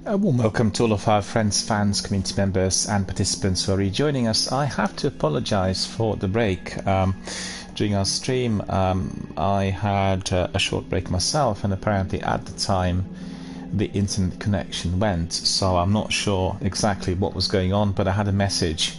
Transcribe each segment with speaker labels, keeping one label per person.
Speaker 1: A warm welcome to all of our friends, fans, community members and participants who are rejoining us. I have to apologize for the break. During our stream, I had a short break myself, and apparently at the time the internet connection went, so I'm not sure exactly what was going on, but I had a message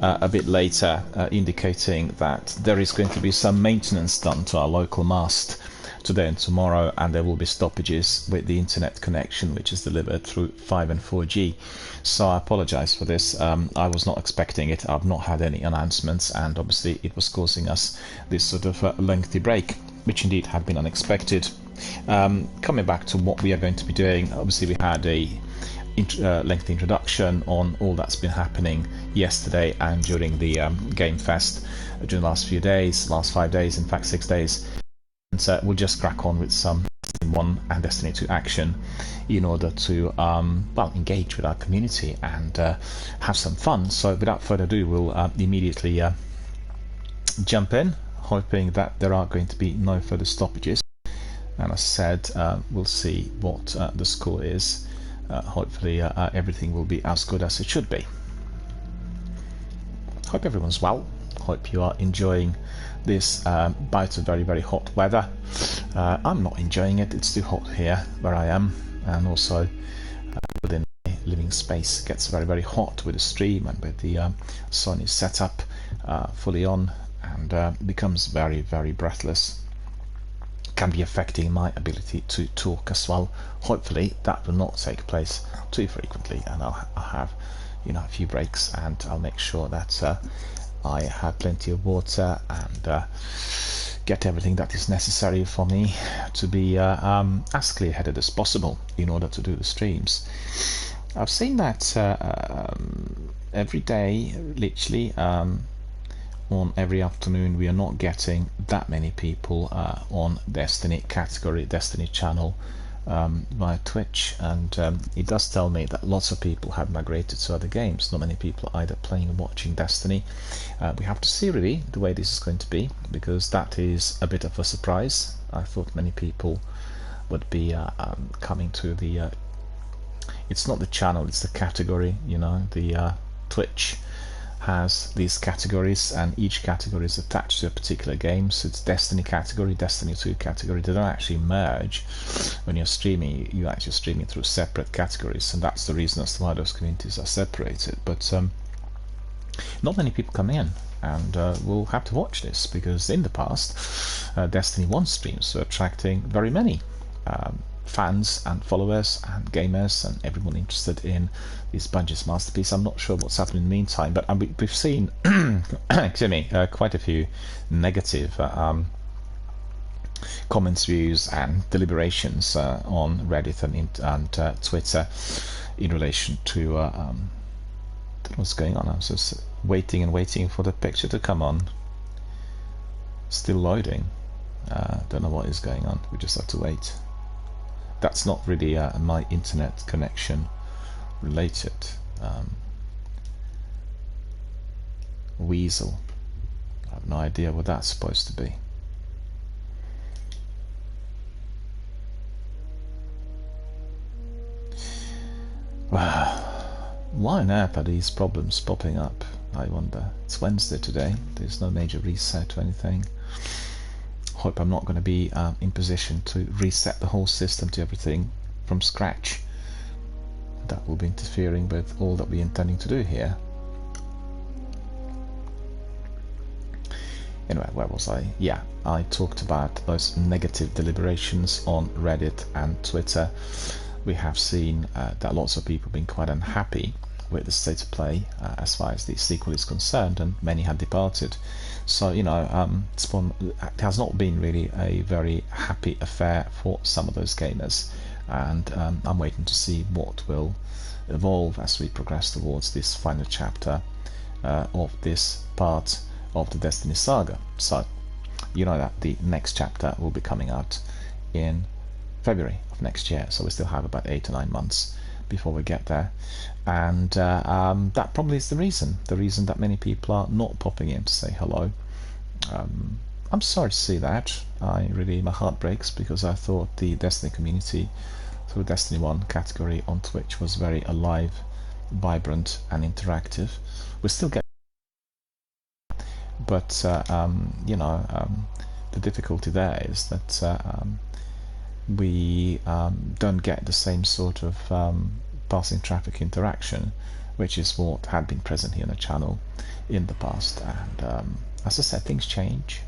Speaker 1: a bit later indicating that there is going to be some maintenance done to our local mast today and tomorrow, and there will be stoppages with the internet connection, which is delivered through 5 and 4G. So I apologize for this. I was not expecting it. I've not had any announcements, and obviously it was causing us this sort of lengthy break, which indeed had been unexpected. Coming back to what we are going to be doing, obviously we had a lengthy introduction on all that's been happening yesterday and during the Game Fest during the last few days, last 5 days, in fact 6 days. And we'll just crack on with some Destiny 1 and Destiny 2 action in order to well, engage with our community and have some fun. So without further ado, we'll immediately jump in, hoping that there are going to be no further stoppages. And as I said, we'll see what the score is. Hopefully everything will be as good as it should be. Hope everyone's well. Hope you are enjoying this bout of very, very hot weather. I'm not enjoying it. It's too hot here where I am, and also within my living space it gets very, very hot with the stream and with the Sony setup fully on, and becomes very, very breathless. Can be affecting my ability to talk as well. Hopefully that will not take place too frequently, and I'll have, you know, a few breaks, and I'll make sure that I have plenty of water and get everything that is necessary for me to be as clear-headed as possible in order to do the streams. I've seen that every day, literally, on every afternoon, we are not getting that many people on Destiny category, Destiny channel via Twitch, and it does tell me that lots of people have migrated to other games. Not many people are either playing or watching Destiny. We have to see really the way this is going to be, because that is a bit of a surprise. I thought many people would be coming to the it's not the channel, it's the category, you know. The Twitch has these categories, and each category is attached to a particular game. So it's Destiny category, Destiny 2 category. They don't actually merge. When you're streaming, you're actually streaming through separate categories, and that's the reason as to why those communities are separated. But not many people come in, and we'll have to watch this, because in the past Destiny 1 streams were attracting very many fans and followers and gamers and everyone interested in this Bungie's masterpiece. I'm not sure what's happened in the meantime, but we've seen excuse me, quite a few negative comments, views and deliberations on Reddit and Twitter in relation to I don't know what's going on. I was just waiting and waiting for the picture to come on. Still loading. Don't know what is going on. We just have to wait. That's not really my internet connection related. Weasel. I have no idea what that's supposed to be. Why on earth are these problems popping up, I wonder? It's Wednesday today. There's no major reset or anything. Hope I'm not going to be in position to reset the whole system to everything from scratch. That will be interfering with all that we're intending to do here. Anyway, where was I? Yeah, I talked about those negative deliberations on Reddit and Twitter. We have seen that lots of people have been quite unhappy with the state of play as far as the sequel is concerned, and many had departed. So, you know, it has not been really a very happy affair for some of those gamers, and I'm waiting to see what will evolve as we progress towards this final chapter of this part of the Destiny saga. So, you know that the next chapter will be coming out in February of next year, so we still have about 8 to 9 months before we get there, and that probably is the reason that many people are not popping in to say hello. I'm sorry to see that. My heart breaks, because I thought the Destiny community through Destiny 1 category on Twitch was very alive, vibrant and interactive. We still get, but you know, the difficulty there is that we don't get the same sort of passing traffic interaction, which is what had been present here on the channel in the past. And as I said, things change,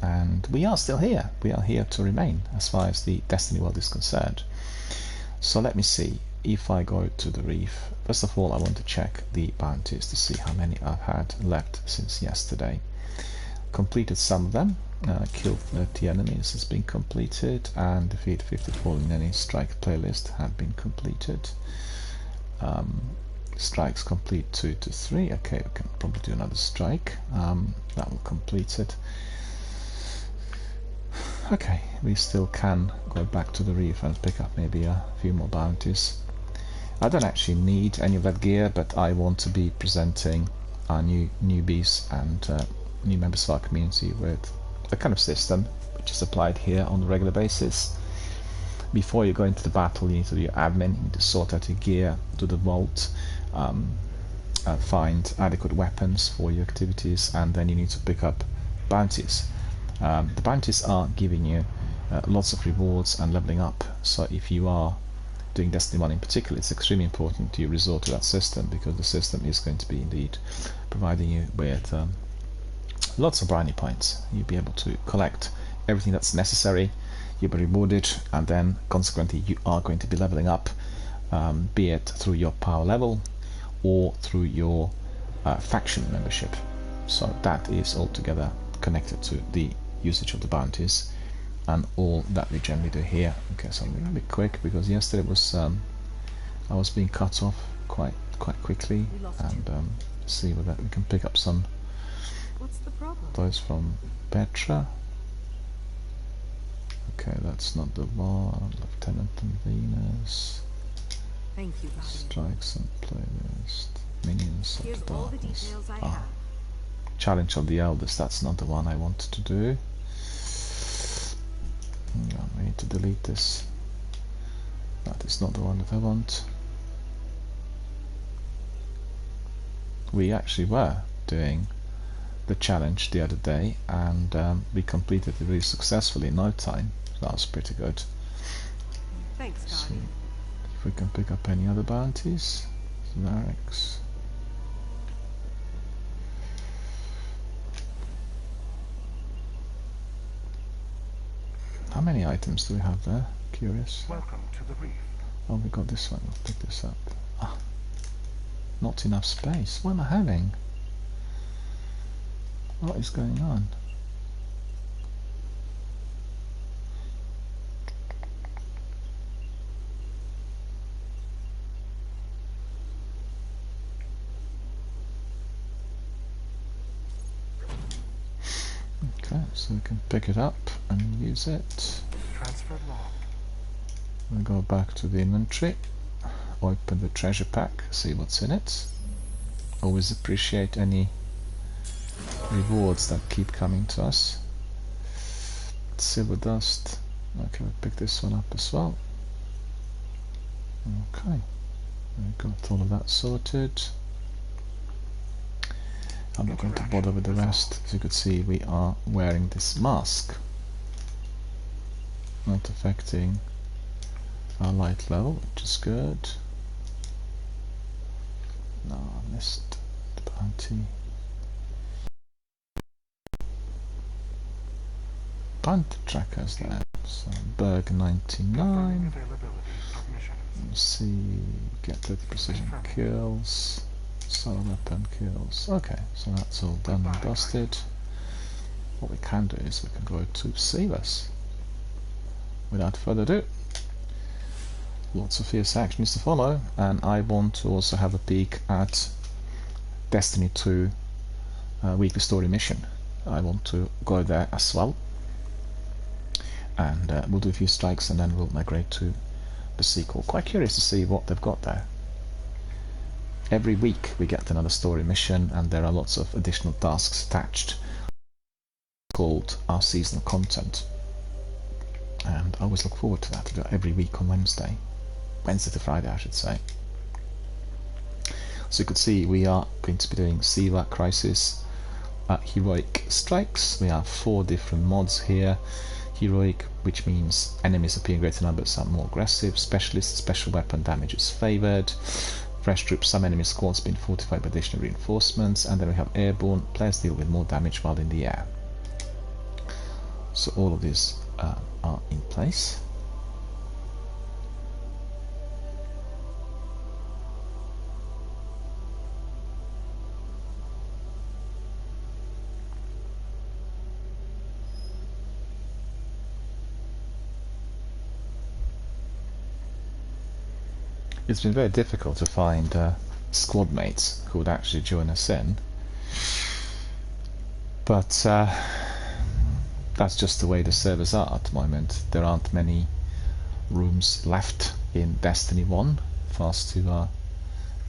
Speaker 1: and we are still here. We are here to remain as far as the Destiny world is concerned. So let me see if I go to the reef. First of all, I want to check the bounties to see how many I've had left since yesterday. Completed some of them. Killed 30 enemies has been completed, and defeat 50 fallen enemy strike playlist had been completed. Strikes complete 2 to 3. Okay, we can probably do another strike. That will complete it. Okay, we still can go back to the reef and pick up maybe a few more bounties. I don't actually need any of that gear, but I want to be presenting our newbies and new members of our community with the kind of system which is applied here on a regular basis. Before you go into the battle, you need to do your admin, you need to sort out your gear, do the vault, find adequate weapons for your activities, and then you need to pick up bounties. The bounties are giving you lots of rewards and leveling up, so if you are doing Destiny 1 in particular, it's extremely important to resort to that system, because the system is going to be indeed providing you with lots of brownie points. You'll be able to collect everything that's necessary, you'll be rewarded, and then consequently you are going to be leveling up, be it through your power level or through your faction membership. So that is altogether connected to the usage of the bounties and all that we generally do here. Okay, so I'm going to be quick because yesterday was I was being cut off quite quickly, and see whether we can pick up some.
Speaker 2: What's the problem?
Speaker 1: Those from Petra. Okay, that's not the one. Lieutenant and Venus.
Speaker 2: Thank you, Guardian.
Speaker 1: Strikes and playlist. Minions
Speaker 2: Here's
Speaker 1: of the
Speaker 2: all the
Speaker 1: darkness.
Speaker 2: details I have.
Speaker 1: Challenge of the Elders. That's not the one I wanted to do. I need to delete this. That is not the one that I want. We actually were doing the challenge the other day, and we completed it really successfully in no time. So that was pretty good.
Speaker 2: Thanks,
Speaker 1: See
Speaker 2: Guardian.
Speaker 1: if we can pick up any other bounties. Zarex. How many items do we have there? Curious.
Speaker 3: Welcome to the reef.
Speaker 1: Oh, we got this one. We'll pick this up. Ah, not enough space. What am I having? What is going on? Okay, so we can pick it up and use it.
Speaker 3: Transfer log.
Speaker 1: We'll go back to the inventory, open the treasure pack, see what's in it. Always appreciate any rewards that keep coming to us. Silver dust. Okay, we'll pick this one up as well. Okay, we've got all of that sorted. I'm not going to bother with the rest. As you could see, we are wearing this mask, not affecting our light level, which is good. No, I missed the bounty. Bounty trackers there. So Berg 99. Let's see, get 30 precision kills. Solar weapon kills. Okay, so that's all done and dusted. What we can do is we can go to Sealess. Without further ado, lots of fierce action is to follow, and I want to also have a peek at Destiny 2 weekly story mission. I want to go there as well, and we'll do a few strikes and then we'll migrate to the sequel. Quite curious to see what they've got there. Every week we get another story mission, and there are lots of additional tasks attached called our seasonal content, and I always look forward to that. I do it every week on Wednesday. Wednesday to Friday, I should say. So you could see we are going to be doing Siva Crisis, Heroic Strikes. We have 4 different mods here. Heroic, which means enemies appear in greater numbers are more aggressive. Specialist, special weapon damage is favoured. Fresh troops, some enemy squads being fortified by additional reinforcements. And then we have Airborne, players deal with more damage while in the air. So all of these are in place. It's been very difficult to find squad mates who would actually join us in, but that's just the way the servers are at the moment. There aren't many rooms left in Destiny 1 for us to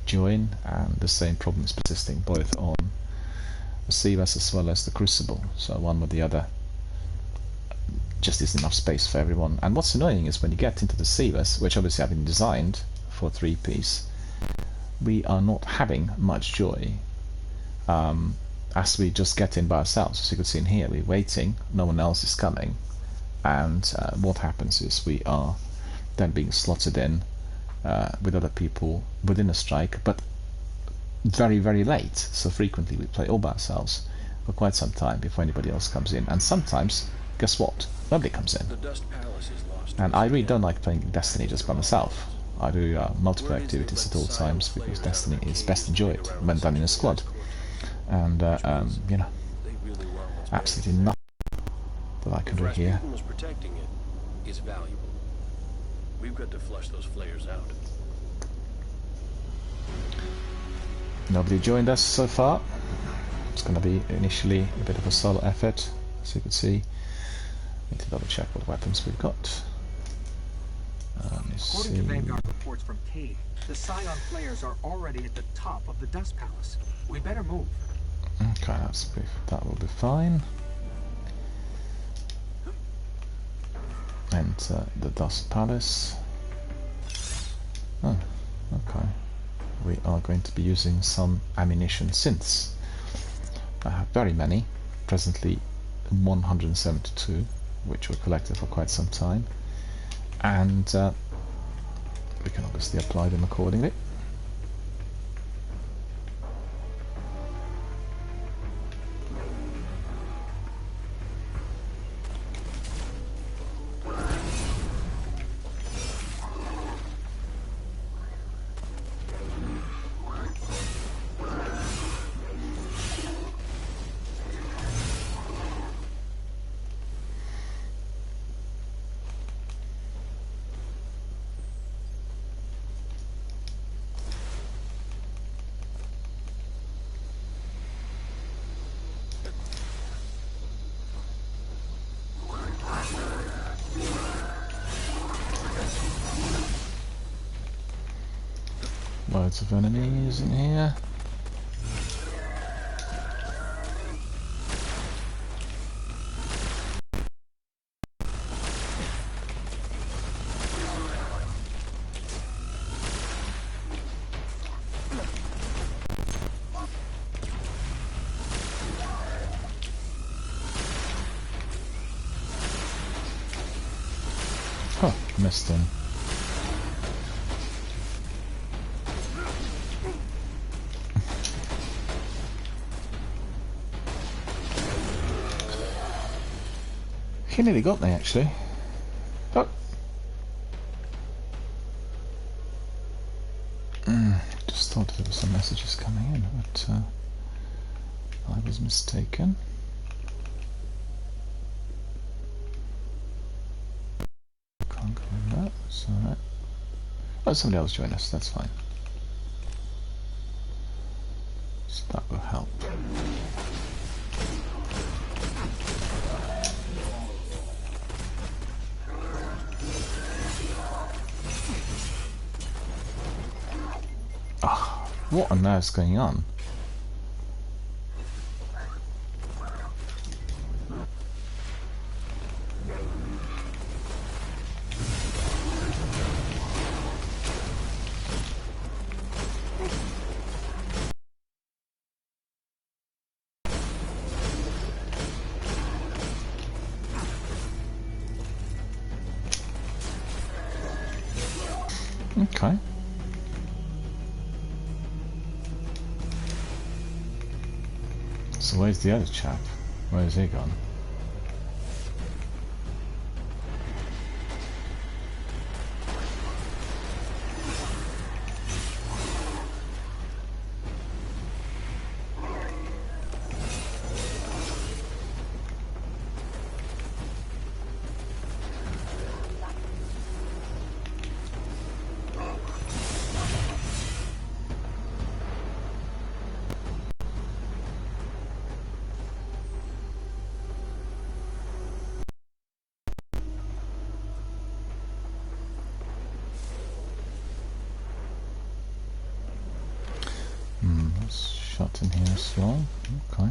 Speaker 1: join, and the same problem is persisting both on the Sivas as well as the Crucible, so one or the other just isn't enough space for everyone. And what's annoying is when you get into the Sivas, which obviously have been designed for 3-piece, we are not having much joy as we just get in by ourselves. As you can see in here, we're waiting, no one else is coming, and what happens is we are then being slotted in with other people within a strike, but very, very late. So frequently we play all by ourselves for quite some time before anybody else comes in, and sometimes, guess what, nobody comes in. And I really don't like playing Destiny just by myself. I do multiple activities at all times because Destiny is best enjoyed when done in a squad. And, you know, absolutely nothing that I can do here.
Speaker 3: Protecting it is valuable. We've got to flush those flares out.
Speaker 1: Nobody joined us so far. It's going to be initially a bit of a solo effort, as you can see. Need to double check what weapons we've got.
Speaker 4: According to Vanguard reports from Cade, the Scion flares are already at the top of the Dust Palace. We better move.
Speaker 1: Okay, that will be fine. Enter the Dust Palace. Oh, okay. We are going to be using some ammunition synths. I have very many, presently 172, which were collected for quite some time. And we can obviously apply them accordingly. Loads of enemies in here. Huh, missed him. He nearly got me, actually. Oh. Just thought there were some messages coming in, but I was mistaken. Can't go on that, so... Oh, somebody else join us, that's fine. So that will help. What on earth is going on? Okay. So where's the other chap? Where's he gone? Shot in here as well. Okay.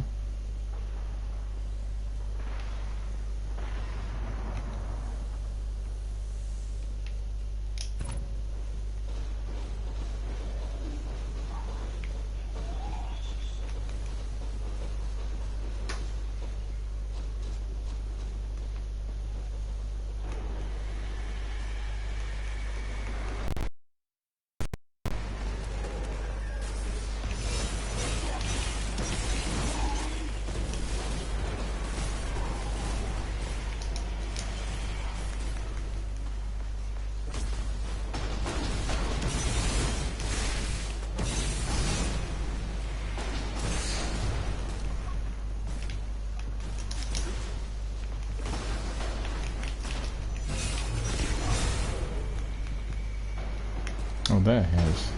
Speaker 1: Oh, there he is.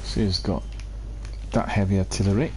Speaker 1: So he's got that heavy artillery.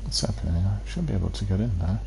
Speaker 1: What's happening? I should be able to get in there.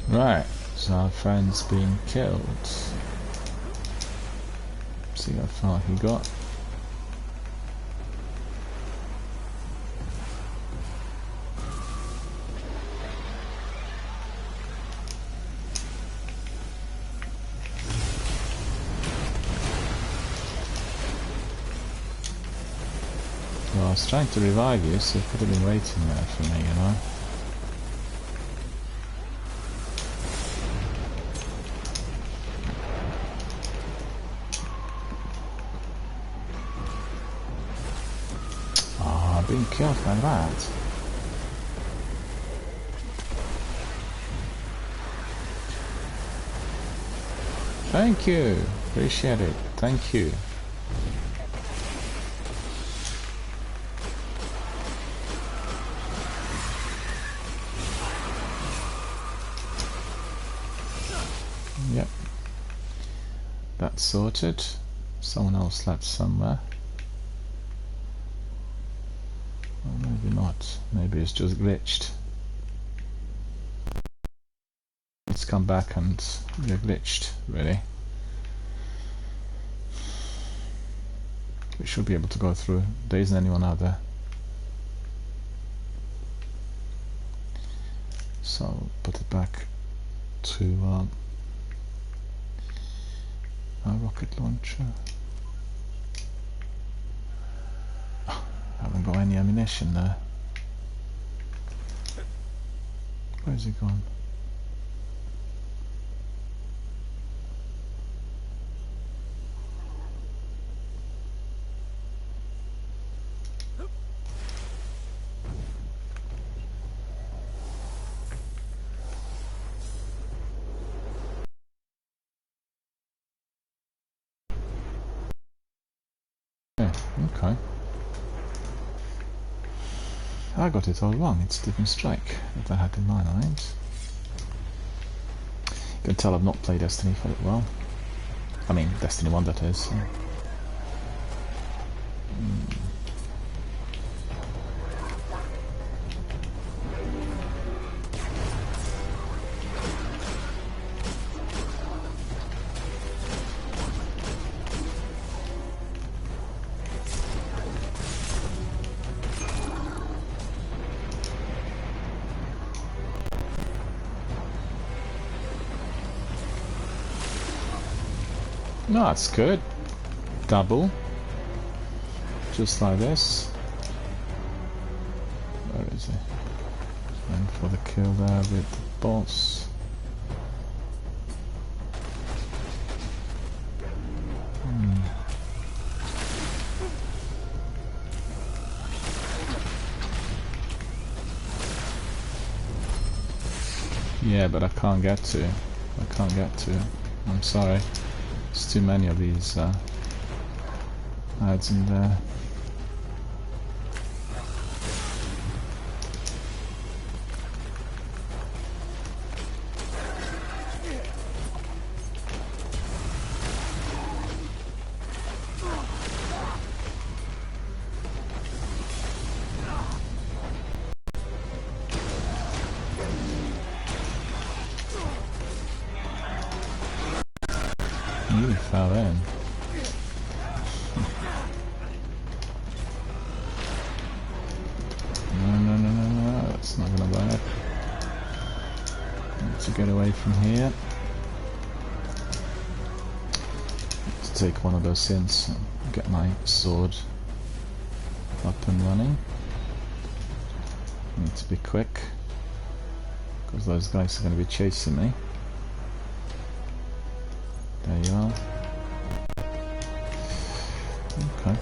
Speaker 1: Right, so our friend's being killed. See how far he got. Well, I was trying to revive you, so you could have been waiting there for me, you know. Being killed by that. Thank you. Appreciate it. Thank you. Yep. That's sorted. Someone else left somewhere. Or maybe not. Maybe it's just glitched. It's come back and you're glitched, really. We should be able to go through. There isn't anyone out there. So put it back to our rocket launcher. Oh, I haven't got any ammunition there. Where's he gone? Okay. I got it all wrong. It's Different Strike that I had in mind, right? You can tell I've not played Destiny for it well. I mean, Destiny 1 that is. No, that's good. Double. Just like this. Where is he? And for the kill there with the boss. Yeah, but I can't get to. I can't get to. I'm sorry. There's too many of these ads in there. You fell in. No, that's not gonna work. Need to get away from here. Need to take one of those synths and get my sword up and running. Need to be quick, because those guys are gonna be chasing me. There you are. Okay.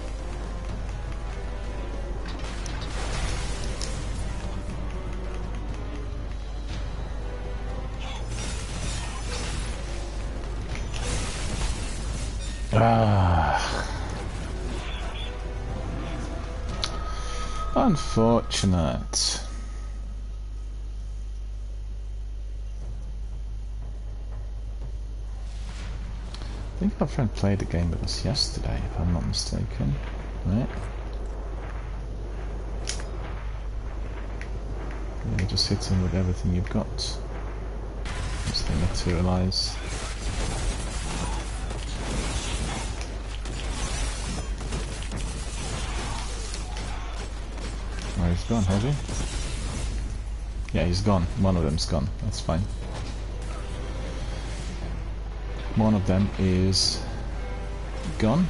Speaker 1: Unfortunate. I think our friend played the game with us yesterday, if I'm not mistaken. Right? Yeah, just hit him with everything you've got. Just to materialize. Oh, he's gone, has he? Yeah, he's gone. One of them's gone. That's fine. One of them is gone.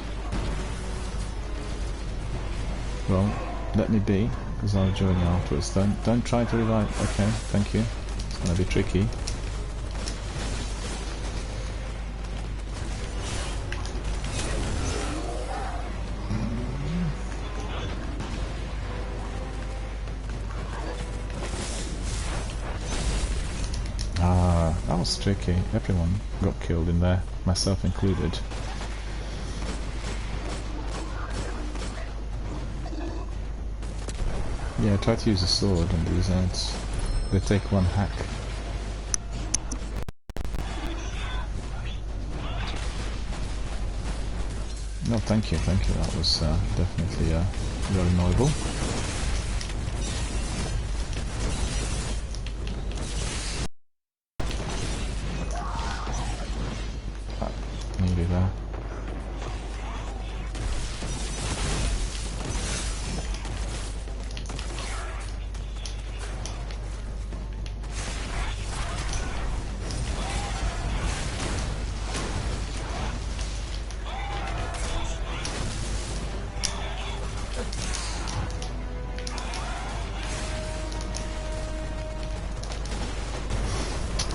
Speaker 1: Well, let me be, because I'll join you afterwards. Don't try to revive. Okay, thank you. It's gonna be tricky. That was tricky. Everyone got killed in there, myself included. Yeah, try to use a sword on these ads. They take one hack. thank you. That was definitely very noble. Nearly there.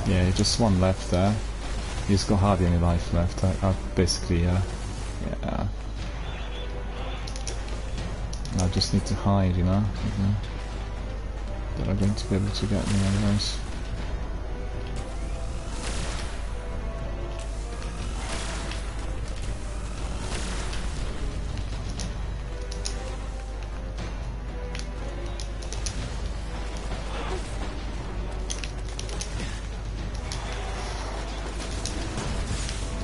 Speaker 1: Yeah, just one left there. He's got hardly any life left. I basically, yeah. I just need to hide, you know. They're going to be able to get me anyways.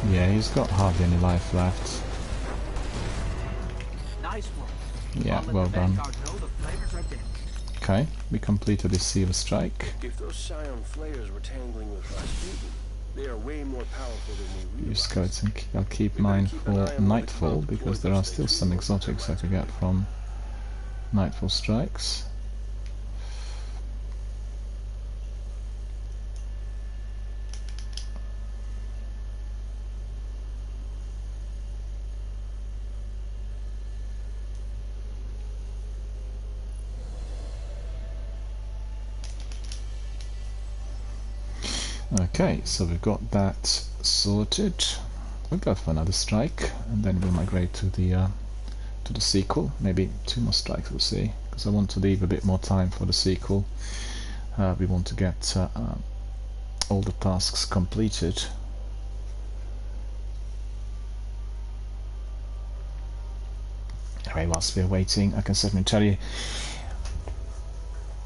Speaker 1: Yeah, he's got hardly any life left.
Speaker 4: Nice work.
Speaker 1: Yeah, well done. Okay, we completed the Sea of Strike.
Speaker 3: If those Scion flayers were tangling with Rasputin, they are way more powerful than we
Speaker 1: Use
Speaker 3: realize.
Speaker 1: scouts, and I'll keep mine for Nightfall because there are still some exotics I could get from Nightfall strikes. Okay, so we've got that sorted. We'll go for another strike, and then we'll migrate to the sequel. Maybe 2 more strikes, we'll see, because I want to leave a bit more time for the sequel. We want to get all the tasks completed. Anyway, whilst we're waiting, I can certainly tell you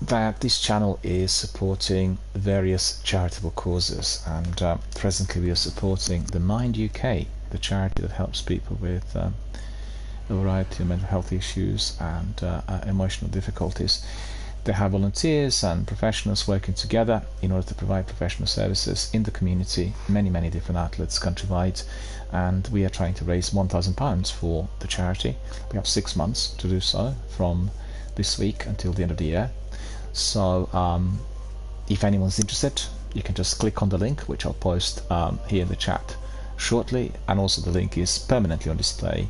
Speaker 1: that this channel is supporting various charitable causes, and presently we are supporting the Mind UK, the charity that helps people with a variety of mental health issues and emotional difficulties. They have volunteers and professionals working together in order to provide professional services in the community, many different outlets countrywide, and we are trying to raise £1,000 for the charity. We have 6 months to do so, from this week until the end of the year. So if anyone's interested, you can just click on the link, which I'll post here in the chat shortly, and also the link is permanently on display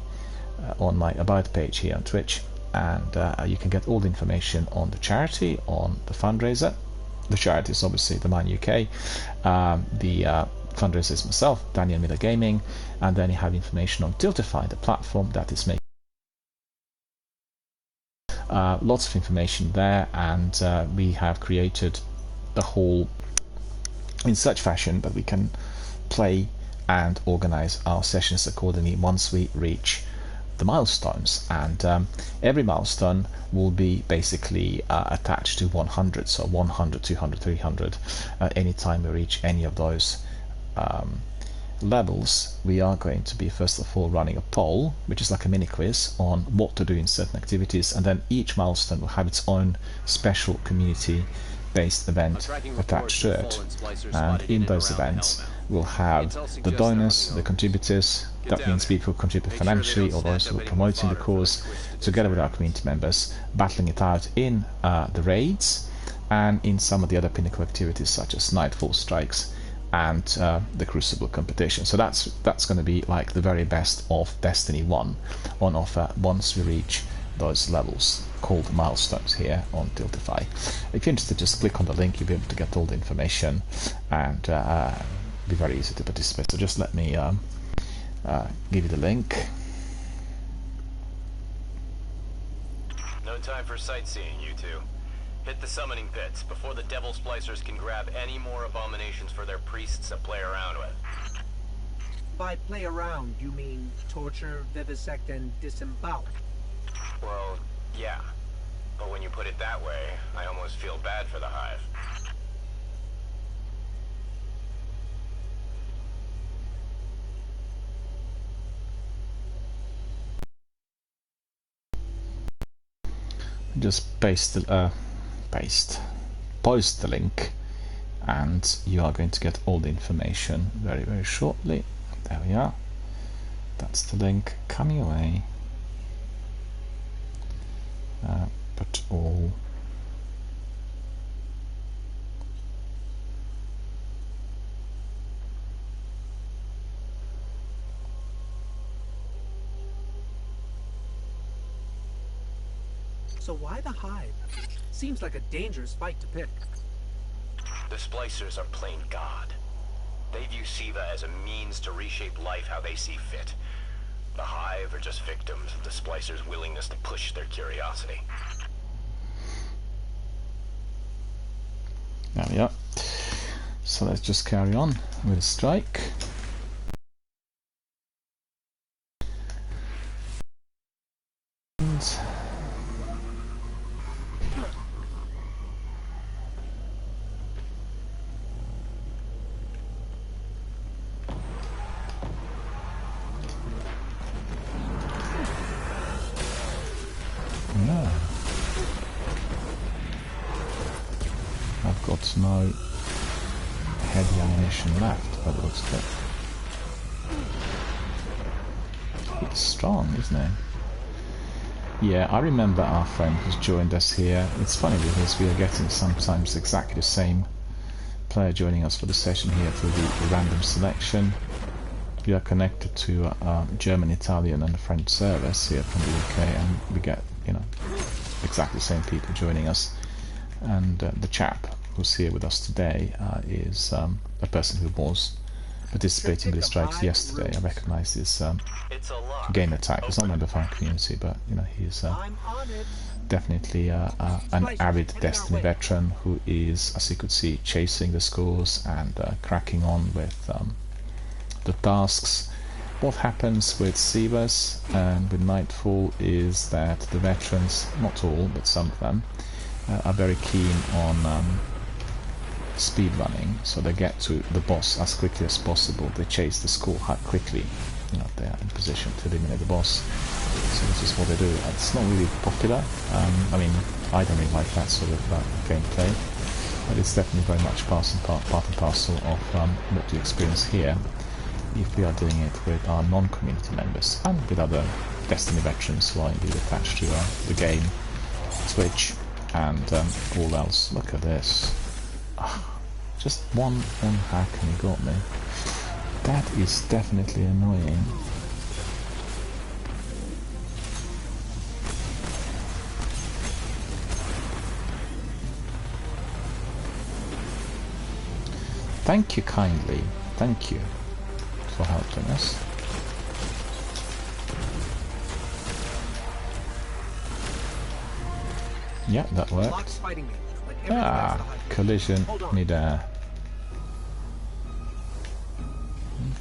Speaker 1: on my About page here on Twitch, and you can get all the information on the charity, on the fundraiser. The charity is obviously the Mind UK, the fundraiser is myself, Daniel Miller Gaming, and then you have information on Tiltify, the platform that is making lots of information there, and we have created the whole in such fashion that we can play and organize our sessions accordingly once we reach the milestones, and every milestone will be basically attached to 100, so 100, 200, 300 anytime we reach any of those levels. We are going to be first of all running a poll, which is like a mini quiz on what to do in certain activities, and then each milestone will have its own special community based event attached to it, and in those events we'll have the donors, the contributors. That means people who contribute financially or those who are promoting the cause, together with our community members, battling it out in the raids and in some of the other pinnacle activities such as Nightfall strikes and the Crucible competition. So that's going to be like the very best of Destiny 1 on offer once we reach those levels called milestones here on Tiltify. If you're interested, just click on the link, you'll be able to get all the information, and be very easy to participate. So just let me give you the link.
Speaker 5: No time for sightseeing, you two. Hit the summoning pits before the Devil Splicers can grab any more abominations for their priests to play around with.
Speaker 4: By play around, you mean torture, vivisect, and disembowel?
Speaker 5: Well, yeah. But when you put it that way, I almost feel bad for the Hive.
Speaker 1: just post the link, and you are going to get all the information very, very shortly. There we are. That's the link coming away. But all
Speaker 4: So why the Hive? Seems like a dangerous fight to pick.
Speaker 5: The Splicers are plain God. They view SIVA as a means to reshape life how they see fit. The Hive are just victims of the Splicers' willingness to push their curiosity.
Speaker 1: There we are. So let's just carry on with the strike. And yeah. I've got no heavy ammunition left, but it looks good. It's strong, isn't it? Yeah, I remember our friend who's joined us here. It's funny because we are getting sometimes exactly the same player joining us for the session here through the random selection. We are connected to German, Italian and French servers here from the UK, and we get, you know, exactly the same people joining us. And the chap who's here with us today is a person who was participating in the strikes yesterday. I recognise his game attack. He's not a member of our community, but you know, he's definitely an avid Destiny veteran who is, as you could see, chasing the scores and cracking on with the tasks. What happens with SIVAs and with Nightfall is that the veterans, not all, but some of them, are very keen on speed running, so they get to the boss as quickly as possible. They chase the score quickly, you know, they're in position to eliminate the boss. So this is what they do. It's not really popular. I mean, I don't really like that sort of gameplay, but it's definitely very much part and parcel of what we experience here if we are doing it with our non-community members and with other Destiny veterans who are indeed attached to the game, Twitch, and all else. Look at this. Just one hack and he got me. That is definitely annoying. Thank you kindly. Thank you for helping us. Yeah, that worked. Collision mid-air.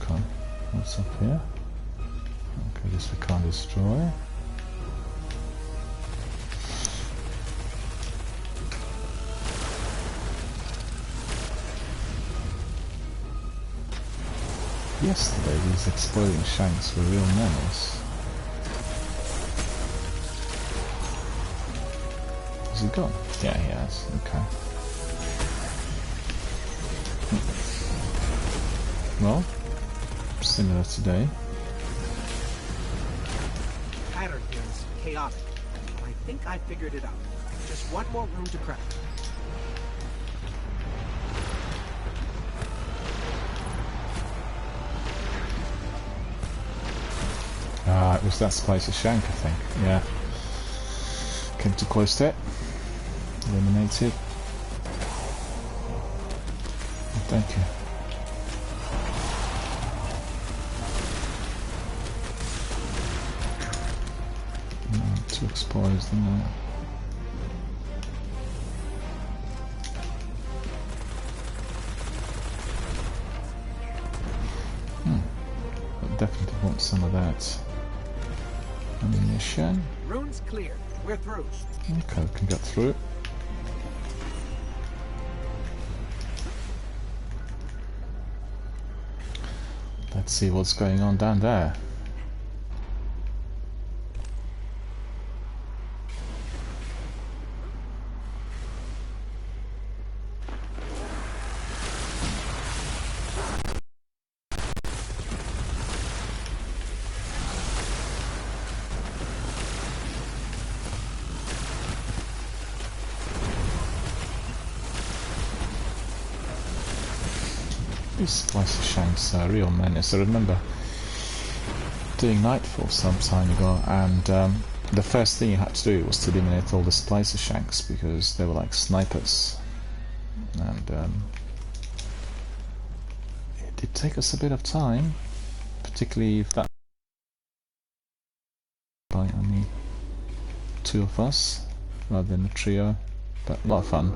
Speaker 1: Okay, what's up here? Okay, this we can't destroy. Yesterday these exploding shanks were real menace. Has he gone? Yeah, he has. Okay. Well, similar today.
Speaker 4: The pattern here is chaotic, but I think I figured it out. Just one more room to crack.
Speaker 1: It was that Spicer Shank, I think. Yeah. Came too close to it. Eliminated. Thank you. Too exposed in there. I definitely want some of that ammunition.
Speaker 4: Rune's clear. We're through.
Speaker 1: Okay, we can get through. Let's see what's going on down there. These Splicer Shanks are a real menace. I remember doing Nightfall some time ago, and the first thing you had to do was to eliminate all the Splicer Shanks because they were like snipers. And it did take us a bit of time, particularly if that by only 2 of us rather than a trio, but a lot of fun.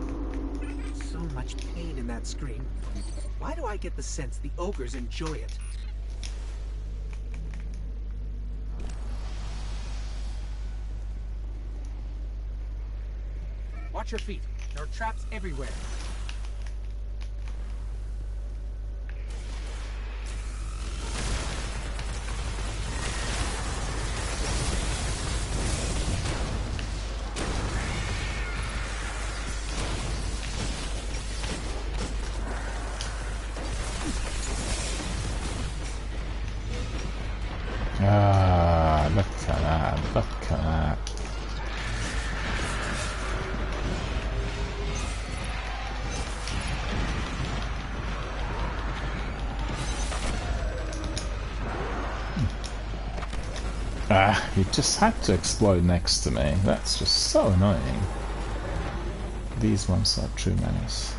Speaker 4: So much pain in that scream. Why do I get the sense the ogres enjoy it? Watch your feet. There are traps everywhere.
Speaker 1: Ah, look at that, look at that. Ah, you just had to explode next to me. That's just so annoying. These ones are true menace.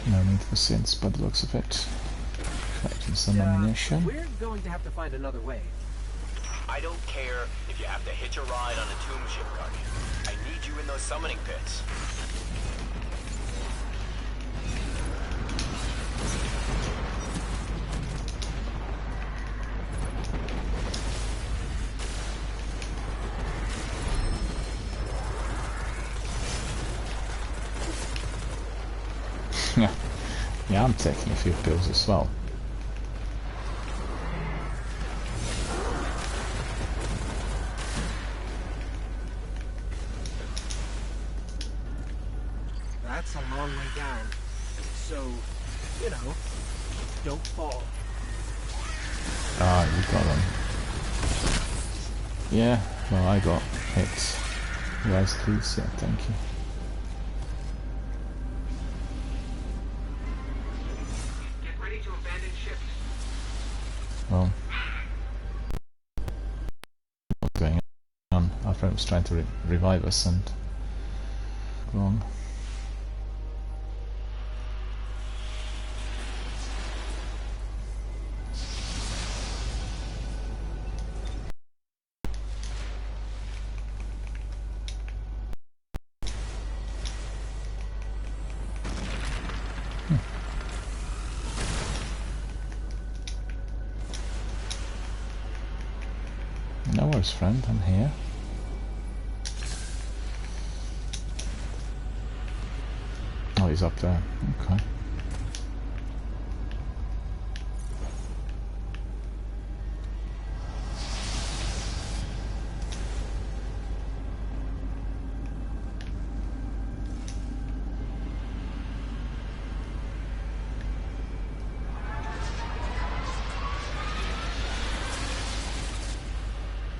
Speaker 1: No need for synths by the looks of it. Collecting some ammunition.
Speaker 4: We're going to have to find another way.
Speaker 5: I don't care if you have to hitch a ride on a tomb ship, Guardian. I need you in those summoning pits.
Speaker 1: Yeah, I'm taking a few pills as well.
Speaker 4: That's a long way down. So, you know, don't fall.
Speaker 1: Ah, you got them. Yeah, well, I got hit. Yes, please. Yeah, thank you. Well, what's going on? Our friend was trying to revive us and wrong. No worries, friend, I'm here. Oh, he's up there. Okay.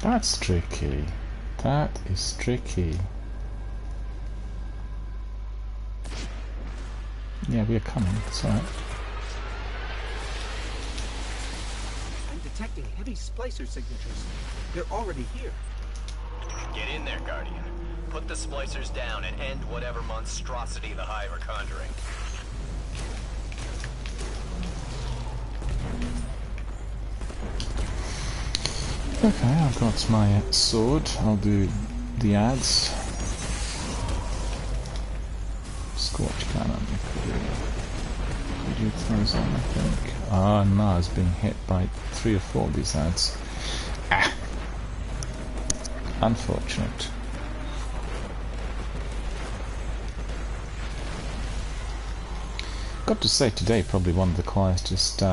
Speaker 1: That's tricky. That is tricky. Yeah, we are coming. It's alright.
Speaker 4: I'm detecting heavy splicer signatures. They're already here.
Speaker 5: Get in there, Guardian. Put the splicers down and end whatever monstrosity the Hive are conjuring.
Speaker 1: Okay, I've got my sword. I'll do the ads. Scorch cannon. Could you throw on, I think? Ah, no, it's being hit by 3 or 4 of these ads. Ah! Unfortunate. Got to say, today probably one of the quietest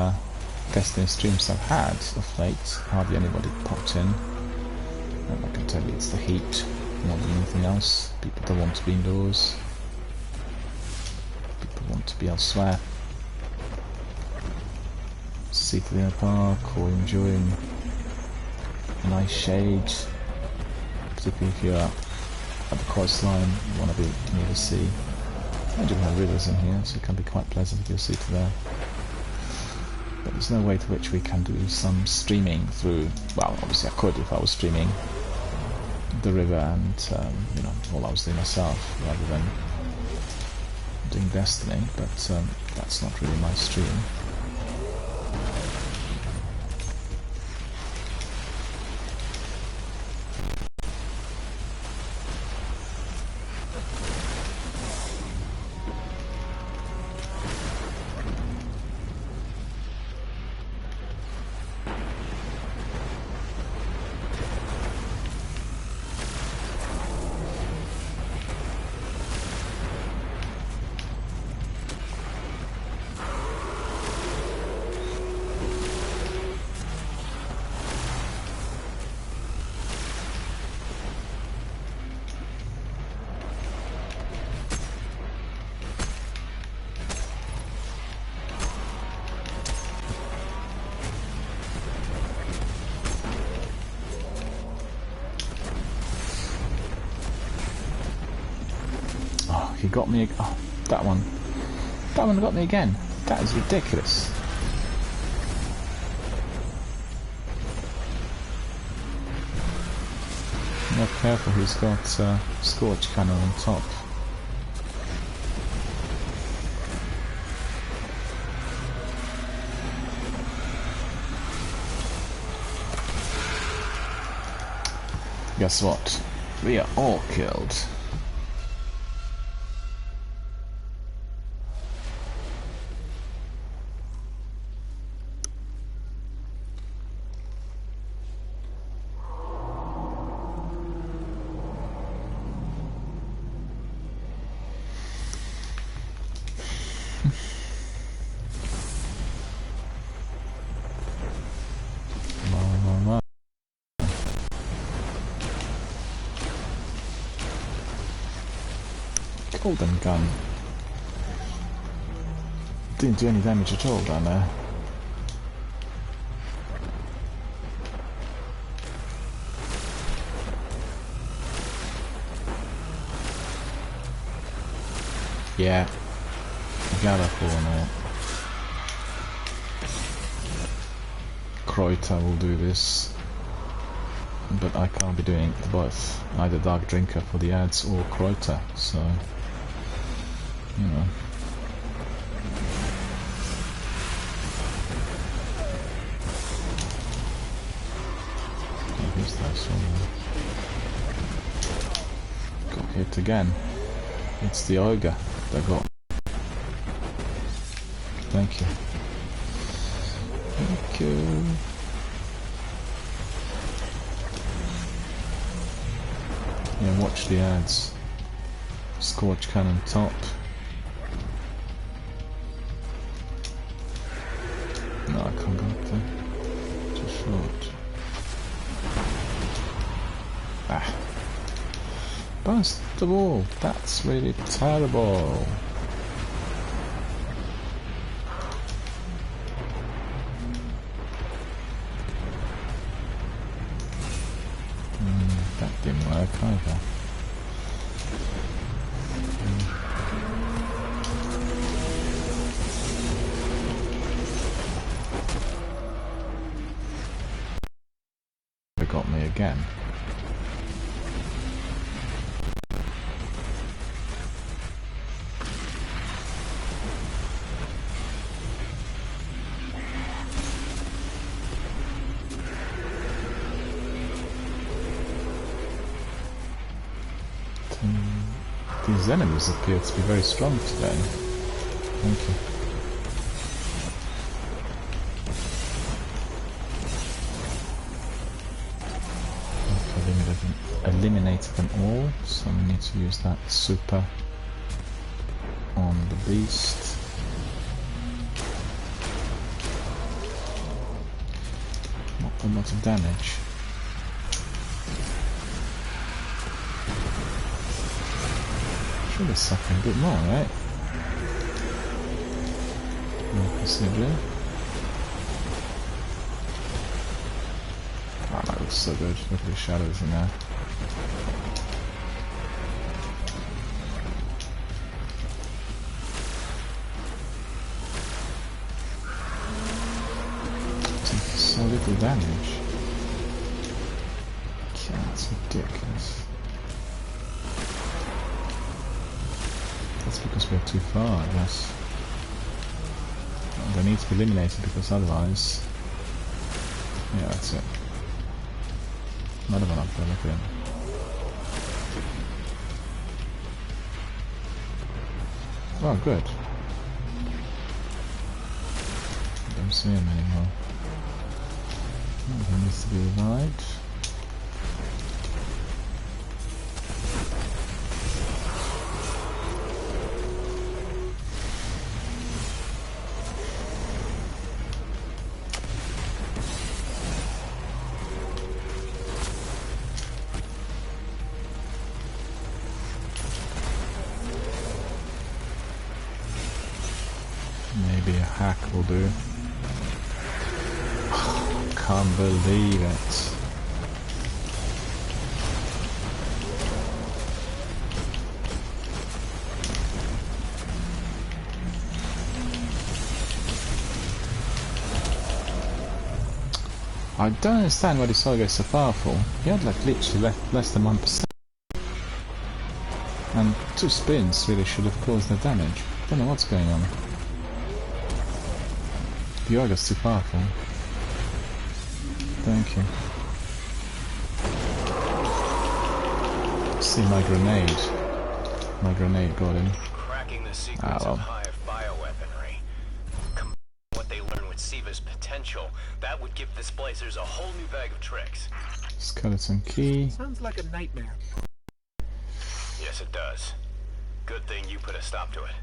Speaker 1: Destiny streams I've had of late. Hardly anybody popped in. And I can tell you it's the heat. more than anything else. People don't want to be indoors. People want to be elsewhere. Seated in a park or enjoying a nice shade. Particularly if you're at the coastline, you want to be near the sea. And you have rivers in here, so it can be quite pleasant if you're seated there. But there's no way to which we can do some streaming through. Well, obviously I could if I was streaming the river and you know, all I was doing myself rather than doing Destiny. But that's not really my stream. He got me. Oh, that one. That one got me again. That is ridiculous. Not careful. He's got Scorch Cannon on top. Guess what? We are all killed. Golden gun. Didn't do any damage at all down there. Yeah. Galliford and all. Kreuter will do this. But I can't be doing both. Either Dark Drinker for the ads or Kreuter, so... you know. Who's that someone? Got hit again. It's the ogre that got. Thank you. Thank you. Yeah, watch the ads. Scorch Cannon top. No, I can't go up there. Too short. Ah. Burst the wall. That's really terrible. That didn't work either. They got me again. These enemies appear to be very strong today. Thank you. I've eliminated them all, so we need to use that super on the beast. Not a lot of damage. Should be suffering a bit more, right? More procedure. Oh, that looks so good. Look at the shadows in there. Taking so little damage. Yeah, that's ridiculous. That's because we're too far, I guess. They need to be eliminated because otherwise... Yeah, that's it. Another one up there, look at him. Oh, good. Don't see him anymore. Oh, he needs to be revived. Maybe a hack will do. Oh, can't believe it. I don't understand why this Soga is so powerful. He had like literally less than 1%. And 2 spins really should have caused the damage. Don't know what's going on. The Yoga's too powerful. Thank you. See my grenade. My grenade got him.
Speaker 5: Cracking the secrets of Hive bioweaponry. Combine what they learn with Siva's potential, that would give the Splicers a whole new bag of tricks.
Speaker 1: Skeleton key.
Speaker 4: Sounds like a nightmare.
Speaker 5: Yes, it does. Good thing you put a stop to it.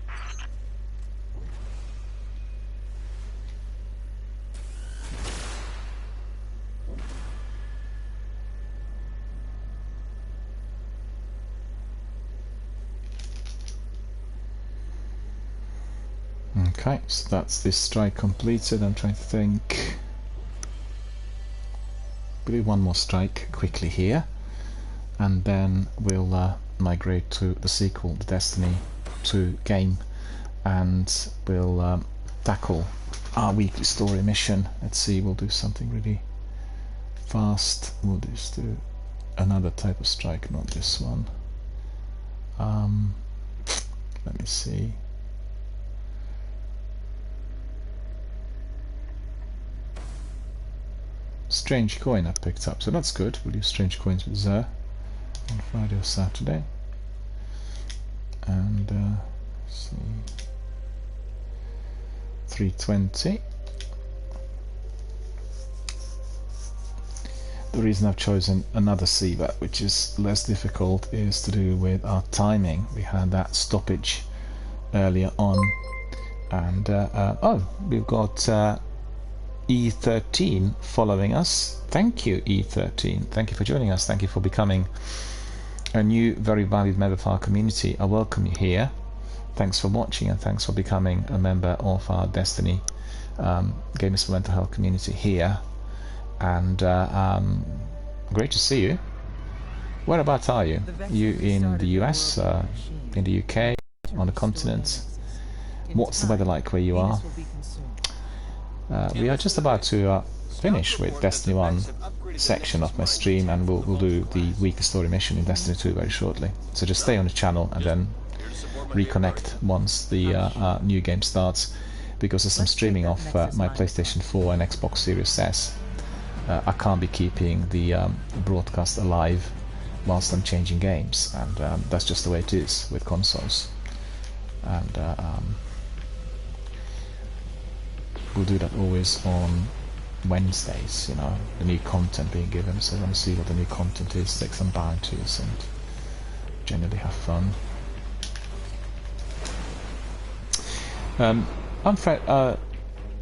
Speaker 1: Okay, so that's this strike completed. I'm trying to think. We'll do one more strike quickly here, and then we'll migrate to the sequel, the Destiny 2 game, and we'll tackle our weekly story mission. Let's see, we'll do something really fast. We'll just do another type of strike, not this one. Let me see. Strange coin I picked up, so that's good. We'll use strange coins with Xur on Friday or Saturday. And let's see, 320. The reason I've chosen another Siva, which is less difficult, is to do with our timing. We had that stoppage earlier on, and oh, we've got E13 following us. Thank you, E13. Thank you for joining us. Thank you for becoming a new, very valued member of our community. I welcome you here. Thanks for watching, and thanks for becoming a member of our Destiny Gamers for Mental Health community here. And great to see you. Whereabouts are you? You in the US, in the UK, on the continent? What's the weather like where you are? We are just about to finish with Destiny 1 section of my stream, and we'll do the weekly story mission in Destiny 2 very shortly. So just stay on the channel and then reconnect once the new game starts, because as I'm streaming off my PlayStation 4 and Xbox Series S, I can't be keeping the broadcast alive whilst I'm changing games, and that's just the way it is with consoles. And we'll do that always on Wednesdays, you know, the new content being given, so I want to see what the new content is, take some bounties and generally have fun.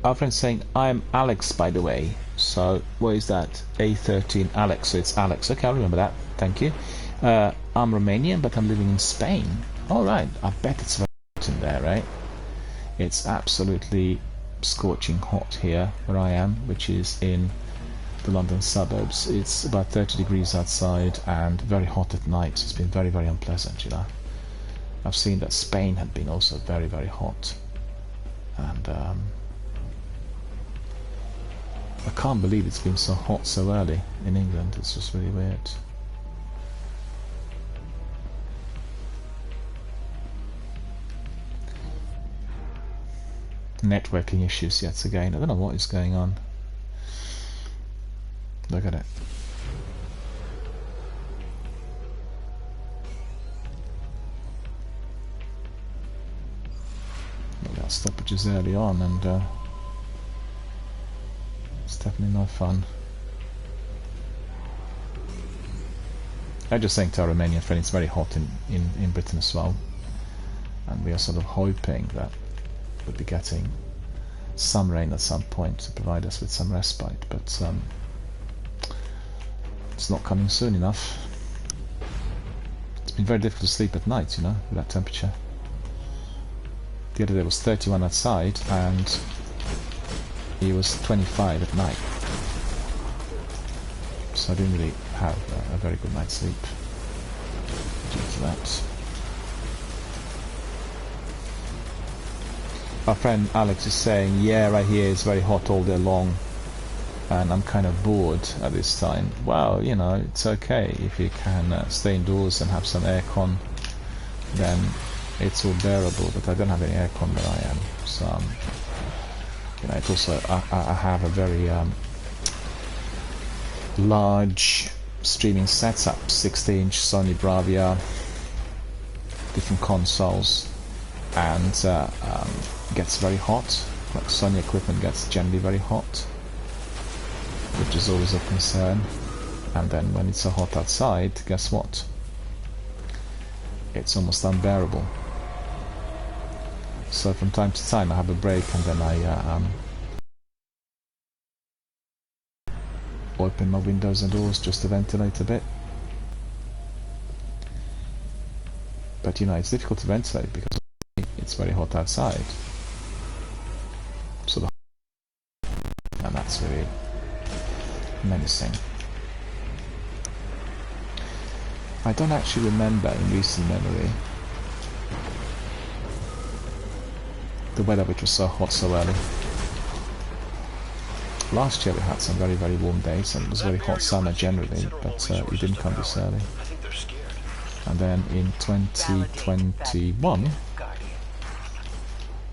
Speaker 1: Our friend's saying, I'm Alex, by the way. So, what is that? A13 Alex, so it's Alex. Okay, I'll remember that. Thank you. I'm Romanian, but I'm living in Spain. Alright, I bet it's very hot in there, right? It's absolutely scorching hot here where I am, which is in the London suburbs. It's about 30 degrees outside and very hot at night. It's been very, very unpleasant, you know. I've seen that Spain had been also very, very hot. And I can't believe it's been so hot so early in England. It's just really weird. Networking issues yet again. I don't know what is going on. Look at it. We got stoppages early on, and it's definitely not fun. I'm just saying to our Romanian friend, it's very hot in Britain as well, and we are sort of hoping that we'll be getting some rain at some point to provide us with some respite, but it's not coming soon enough. It's been very difficult to sleep at night, you know, with that temperature. The other day was 31 outside and it was 25 at night, so I didn't really have a very good night's sleep due to that. Our friend Alex is saying, yeah, right here it's very hot all day long and I'm kind of bored at this time. Well, you know, it's okay if you can stay indoors and have some aircon, then it's all bearable, but I don't have any aircon where I am, so you know, it's also, I have a very large streaming setup, 60-inch Sony Bravia, different consoles, and gets very hot. Like Sony equipment gets generally very hot, which is always a concern. And then when it's so hot outside, guess what? It's almost unbearable. So from time to time I have a break, and then I open my windows and doors just to ventilate a bit. But you know, it's difficult to ventilate because it's very hot outside. So and that's really menacing. I don't actually remember in recent memory the weather which was so hot so early. Last year we had some very, very warm days and it was very hot summer generally, but it didn't come this early. And then in 2021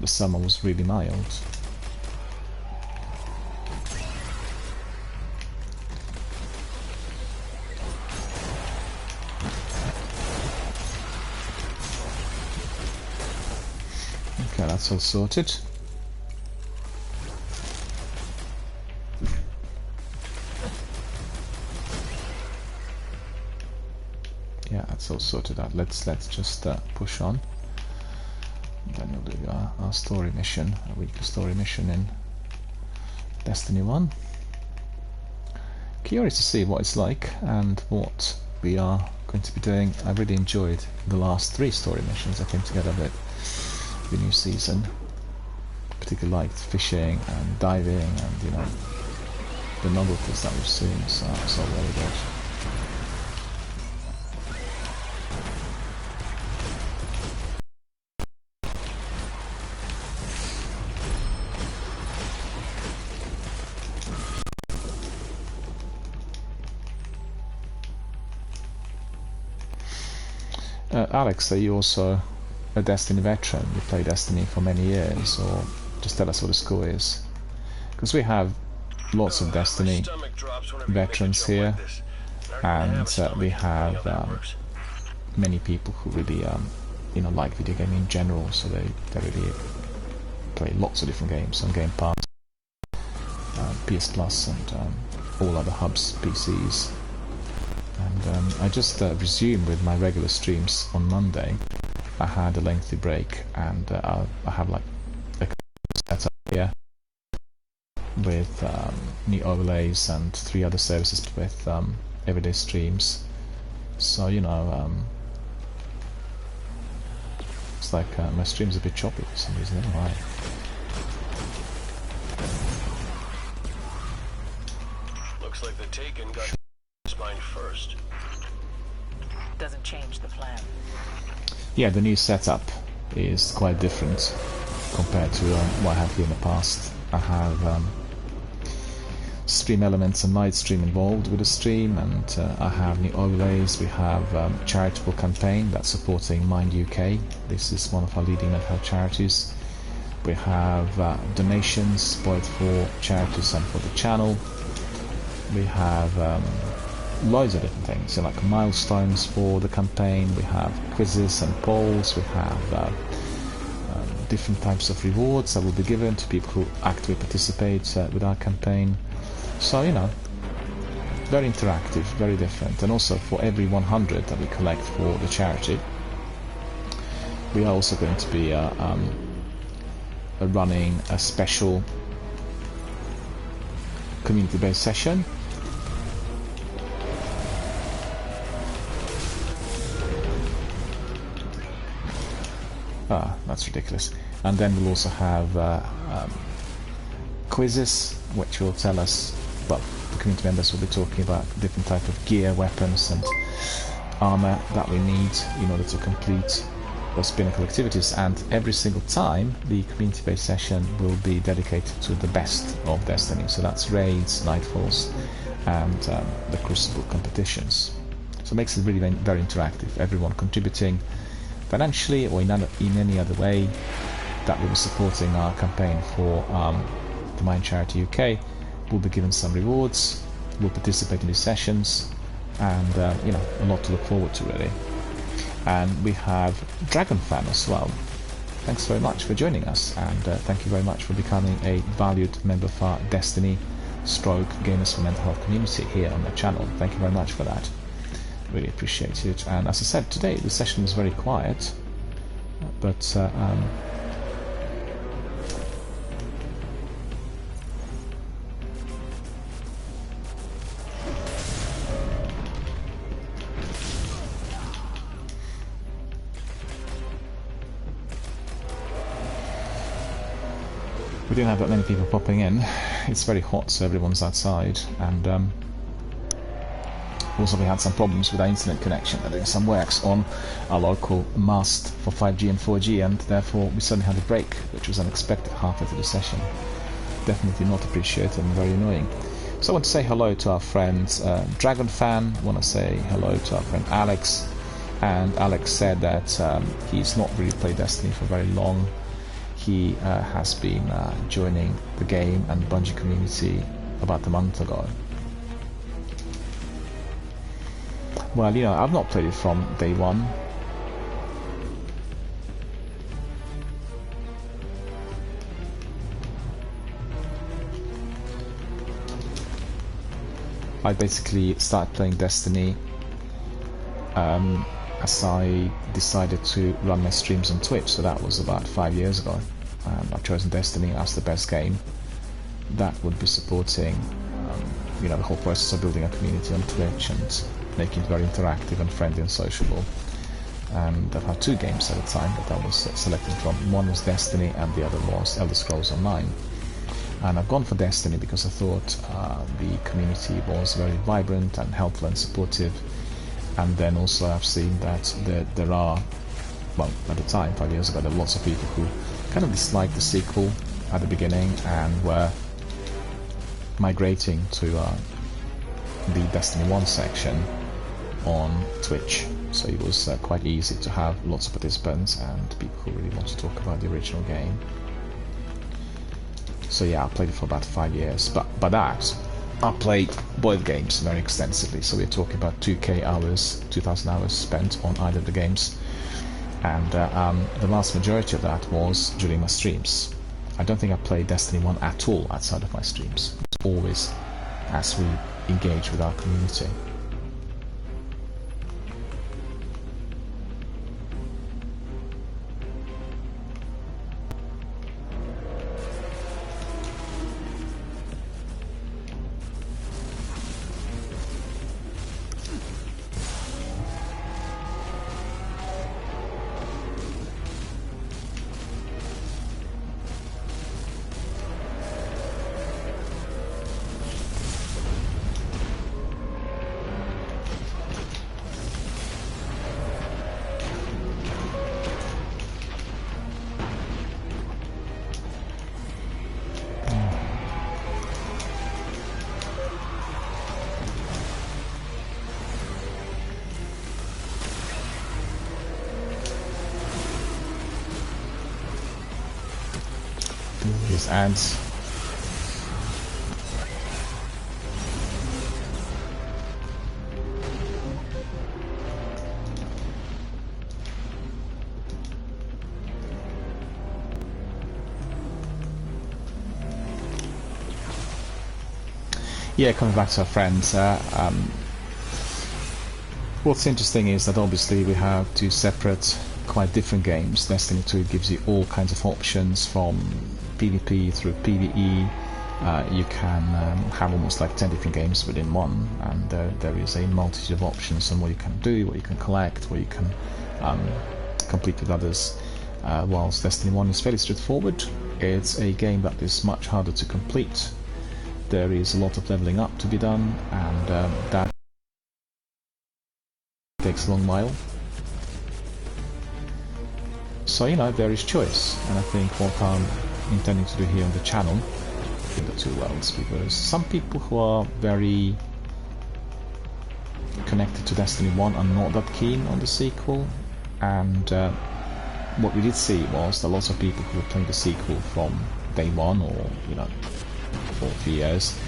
Speaker 1: the summer was really mild. Okay, that's all sorted. Yeah, that's all sorted out. Let's just push on. Then we'll do our story mission, a weekly story mission in Destiny 1. Curious to see what it's like and what we are going to be doing. I really enjoyed the last 3 story missions that came together with the new season. Particularly liked fishing and diving and, you know, the novelties that we've seen, so it's all very good. Alex, are you also a Destiny veteran? You play Destiny for many years, or just tell us what the score is? Because we have lots of Destiny veterans here, and we have many people who really, you know, like video gaming in general. So they really play lots of different games on Game Pass, PS Plus, and all other hubs, PCs. And I just resumed with my regular streams on Monday. I had a lengthy break, and I have like a setup here with new overlays and 3 other services with everyday streams. So you know, looks like my stream's a bit choppy for some reason. I don't know why.
Speaker 3: Looks like the Taken got mine first.
Speaker 6: Doesn't change the plan.
Speaker 1: Yeah, the new setup is quite different compared to what I had here in the past. I have stream elements and live stream involved with the stream, and I have new overlays. We have a charitable campaign that's supporting Mind UK. This is one of our leading mental health charities. We have donations both for charities and for the channel. We have loads of different things, so like milestones for the campaign. We have quizzes and polls. We have different types of rewards that will be given to people who actively participate with our campaign. So, you know, very interactive, very different. And also for every 100 that we collect for the charity, we are also going to be running a special community-based session. That's ridiculous. And then we'll also have quizzes, which will tell us, well, the community members will be talking about different type of gear, weapons and armor that we need in order to complete those pinnacle activities. And every single time the community-based session will be dedicated to the best of Destiny. So that's raids, nightfalls and the Crucible competitions. So it makes it really very interactive, everyone contributing financially or in any other way that will be supporting our campaign for the Mind Charity UK. Will be given some rewards, will participate in these sessions, and you know, a lot to look forward to really. And we have Dragonfan as well. Thanks very much for joining us, and thank you very much for becoming a valued member of our Destiny stroke Gamers for Mental Health community here on the channel. Thank you very much for that. Really appreciate it. And as I said, today the session was very quiet, but we didn't have that many people popping in. It's very hot, so everyone's outside, and also we had some problems with our internet connection. They're doing some works on our local mast for 5G and 4G, and therefore we suddenly had a break, which was unexpected halfway through the session. Definitely not appreciated and very annoying. So I want to say hello to our friend Dragonfan. I want to say hello to our friend Alex. And Alex said that he's not really played Destiny for very long. He has been joining the game and Bungie community about a month ago. Well, you know, I've not played it from day one. I basically started playing Destiny as I decided to run my streams on Twitch, so that was about 5 years ago. And I've chosen Destiny as the best game that would be supporting you know, the whole process of building a community on Twitch and making it very interactive and friendly and sociable. And I've had two games at a time that I was selected from. One was Destiny and the other was Elder Scrolls Online. And I've gone for Destiny because I thought the community was very vibrant and helpful and supportive. And then also I've seen that there are, well, at the time, 5 years ago, there were lots of people who kind of disliked the sequel at the beginning and were migrating to the Destiny 1 section on Twitch. So it was quite easy to have lots of participants and people who really want to talk about the original game. So yeah, I played it for about 5 years, but by that I played both games very extensively. So we're talking about 2,000 hours spent on either of the games, and the vast majority of that was during my streams. I don't think I played Destiny 1 at all outside of my streams. It's always as we engage with our community. and yeah, coming back to our friends, what's interesting is that obviously we have two separate, quite different games. Destiny 2 gives you all kinds of options from PvP through PvE. You can have almost like 10 different games within one, and there is a multitude of options on what you can do, what you can collect, what you can complete with others. Whilst Destiny 1 is fairly straightforward, it's a game that is much harder to complete. There is a lot of leveling up to be done, and that takes a long while. So, you know, there is choice, and I think what I'm intending to do here on the channel in the two worlds, because some people who are very connected to Destiny 1 are not that keen on the sequel, and what we did see was that lots of people who were playing the sequel from day one, or, you know, for a few years,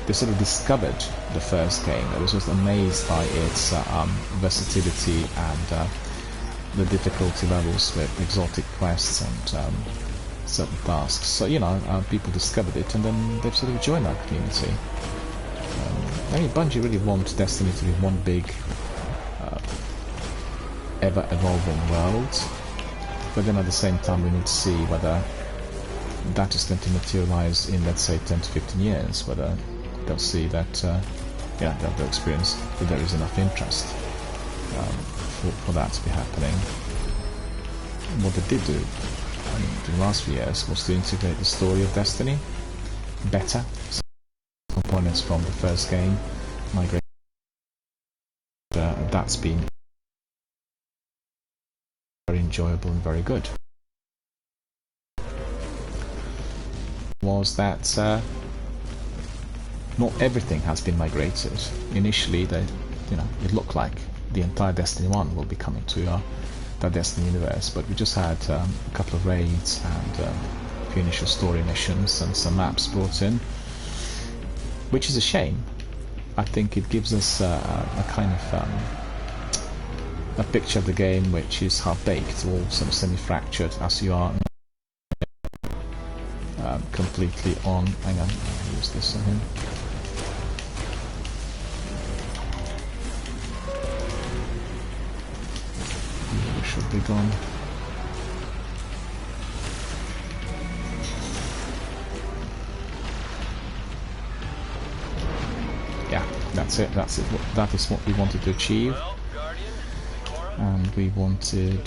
Speaker 1: they sort of discovered the first game. I was just amazed by its versatility and the difficulty levels with exotic quests and certain tasks. So, you know, people discovered it, and then they've sort of joined that community. I mean, Bungie really want Destiny to be one big, ever-evolving world, but then at the same time we need to see whether that is going to materialize in, let's say, 10 to 15 years, whether they'll see that, yeah, they'll experience that there is enough interest for that to be happening. What they did do in the last few years was to integrate the story of Destiny better. Some components from the first game migrate. That's been very enjoyable and very good. Was that not everything has been migrated. Initially, it looked like the entire Destiny 1 will be coming to the Destiny universe, but we just had a couple of raids and a few initial story missions and some maps brought in, which is a shame. I think it gives us a kind of a picture of the game which is half-baked or sort of semi-fractured, as you are completely on. Hang on, I'll use this on him. You should be gone. Yeah, that's it. That's it. That is what we wanted to achieve, and we wanted